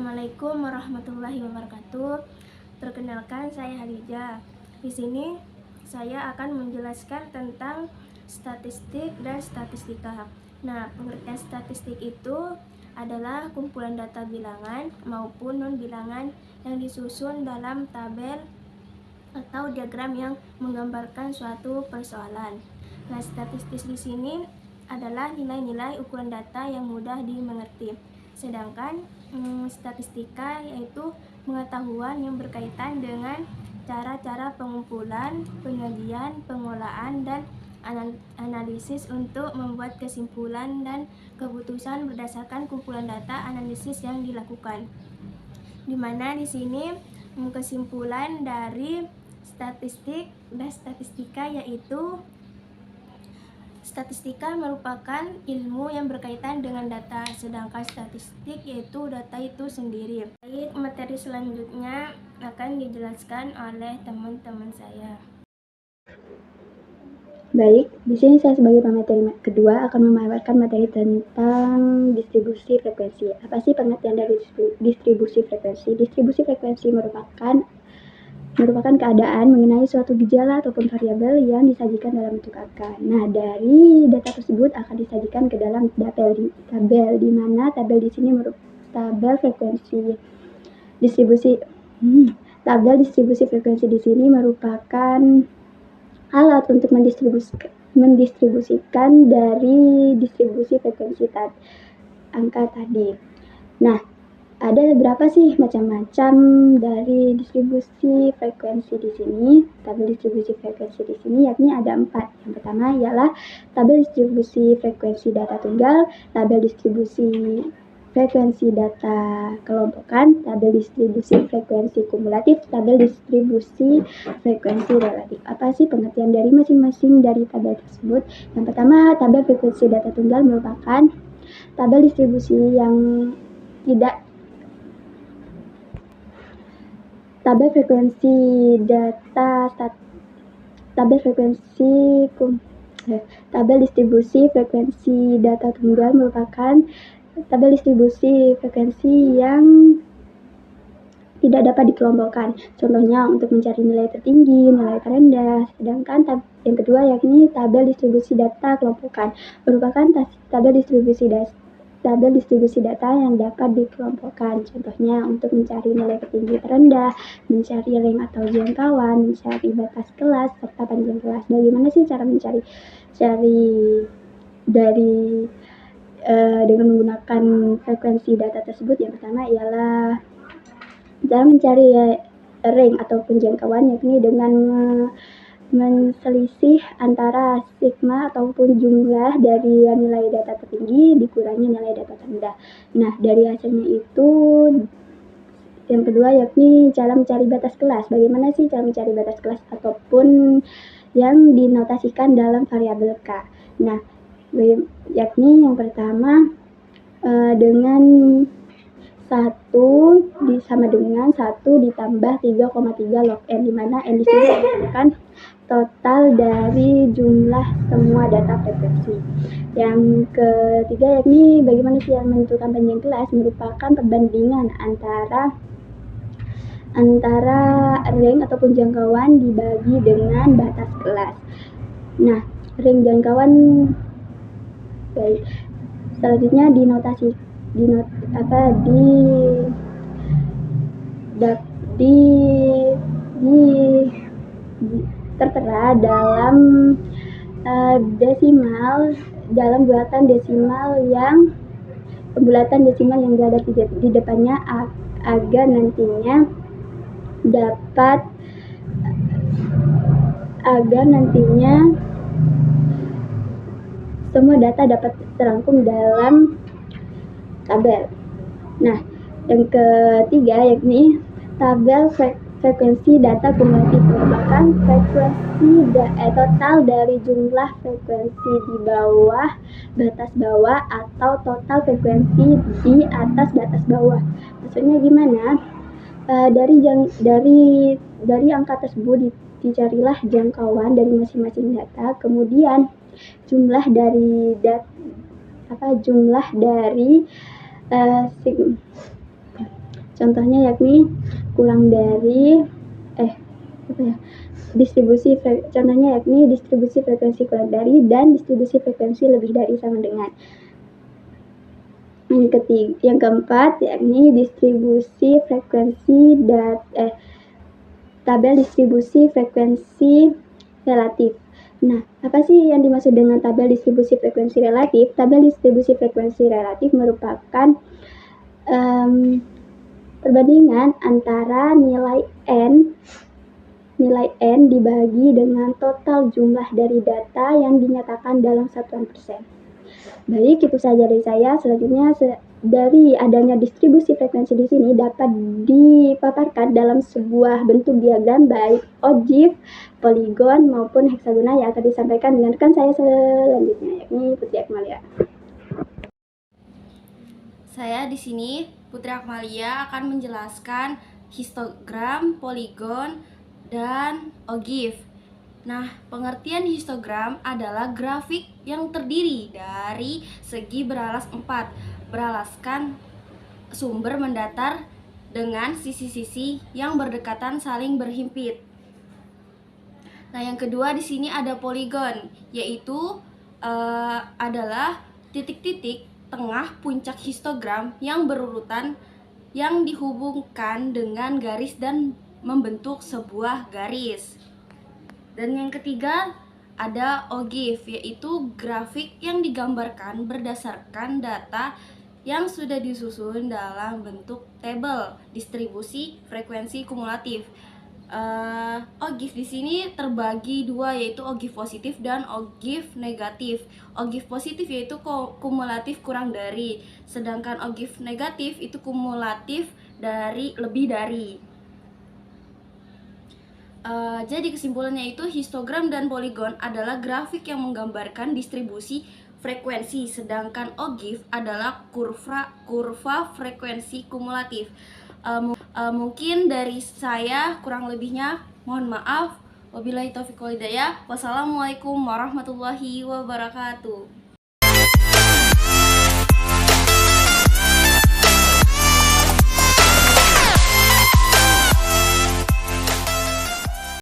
Assalamualaikum warahmatullahi wabarakatuh. Perkenalkan, saya Hadijah. Di sini saya akan menjelaskan tentang statistik dan statistika. Nah, pengertian statistik itu adalah kumpulan data bilangan maupun non-bilangan yang disusun dalam tabel atau diagram yang menggambarkan suatu persoalan. Nah, statistik di sini adalah nilai-nilai ukuran data yang mudah dimengerti. Sedangkan statistika yaitu pengetahuan yang berkaitan dengan cara-cara pengumpulan, penyajian, pengolahan, dan analisis untuk membuat kesimpulan dan keputusan berdasarkan kumpulan data analisis yang dilakukan. Di mana di sini kesimpulan dari statistik dan statistika yaitu statistika merupakan ilmu yang berkaitan dengan data, sedangkan statistik yaitu data itu sendiri. Baik, materi selanjutnya akan dijelaskan oleh teman-teman saya. Baik, di sini saya sebagai pemateri kedua akan memaparkan materi tentang distribusi frekuensi. Apa sih pengertian dari distribusi frekuensi? Distribusi frekuensi merupakan keadaan mengenai suatu gejala ataupun variabel yang disajikan dalam bentuk angka. Nah, dari data tersebut akan disajikan ke dalam tabel di mana tabel di sini merupakan tabel distribusi frekuensi di sini merupakan alat untuk mendistribusikan dari distribusi frekuensi angka tadi. Nah, ada berapa sih macam-macam dari distribusi frekuensi di sini? Tabel distribusi frekuensi di sini yakni ada 4. Yang pertama ialah tabel distribusi frekuensi data tunggal, tabel distribusi frekuensi data kelompokan, tabel distribusi frekuensi kumulatif, tabel distribusi frekuensi relatif. Apa sih pengertian dari masing-masing dari tabel tersebut? Yang pertama, tabel frekuensi data tunggal merupakan tabel distribusi yang tidak tabel distribusi frekuensi data tunggal merupakan tabel distribusi frekuensi yang tidak dapat dikelompokkan. Contohnya untuk mencari nilai tertinggi, nilai terendah. Sedangkan yang kedua yakni tabel distribusi data kelompokan merupakan tabel distribusi data yang dapat dikelompokkan. Contohnya untuk mencari nilai tertinggi terendah, mencari rank atau jangkauan, mencari batas kelas serta panjang kelas. Bagaimana sih cara mencari dengan menggunakan frekuensi data tersebut? Yang pertama ialah cara mencari rank ataupun jangkauan yakni dengan menselisih antara sigma ataupun jumlah dari nilai data tertinggi dikurangi nilai data terendah. Nah, dari hasilnya itu yang kedua yakni cara mencari batas kelas. Bagaimana sih cara mencari batas kelas ataupun yang dinotasikan dalam variabel K? Nah, yakni yang pertama dengan 1 sama dengan 1 ditambah 3,3 log n, dimana n di sini merupakan total dari jumlah semua data frekuensi. Yang ketiga yakni bagaimana sih yang menentukan panjang kelas? Merupakan perbandingan antara rank ataupun jangkauan dibagi dengan batas kelas. Nah, rank jangkauan baik. Selanjutnya tertera dalam dalam bulatan desimal yang berada di depannya agar nantinya semua data dapat terangkum dalam tabel. Nah, yang ketiga yakni tabel frekuensi data kumulatif merupakan total dari jumlah frekuensi di bawah batas bawah atau total frekuensi di atas batas bawah. Maksudnya gimana? Dari angka tersebut dicarilah jangkauan dari masing-masing data, kemudian jumlah dari Contohnya yakni kurang dari contohnya yakni distribusi frekuensi kurang dari dan distribusi frekuensi lebih dari sama dengan. Yang keempat yakni distribusi frekuensi tabel distribusi frekuensi relatif. Nah, apa sih yang dimaksud dengan tabel distribusi frekuensi relatif? Tabel distribusi frekuensi relatif merupakan perbandingan antara nilai N dibagi dengan total jumlah dari data yang dinyatakan dalam satuan persen. Baik, itu saja dari saya. Selanjutnya, dari adanya distribusi frekuensi di sini dapat dipaparkan dalam sebuah bentuk diagram baik ogif, poligon maupun heksagonal yang akan disampaikan dengan rekan saya selanjutnya, yakni Putri Akmalia. Saya di sini Putri Akmalia akan menjelaskan histogram, poligon, dan ogif. Nah, pengertian histogram adalah grafik yang terdiri dari segi beralas 4, beralaskan sumber mendatar dengan sisi-sisi yang berdekatan saling berhimpit. Nah, yang kedua di sini ada poligon, yaitu adalah titik-titik tengah puncak histogram yang berurutan yang dihubungkan dengan garis dan membentuk sebuah garis. Dan yang ketiga ada ogif, yaitu grafik yang digambarkan berdasarkan data yang sudah disusun dalam bentuk tabel distribusi frekuensi kumulatif. Ogif di sini terbagi dua, yaitu ogif positif dan ogif negatif. Ogif positif yaitu kumulatif kurang dari, sedangkan ogif negatif itu kumulatif dari lebih dari. Jadi kesimpulannya itu histogram dan poligon adalah grafik yang menggambarkan distribusi frekuensi, sedangkan ogif adalah kurva frekuensi kumulatif. Mungkin dari saya, kurang lebihnya mohon maaf. Wabillahi taufiq wal hidayah. Wassalamualaikum warahmatullahi wabarakatuh.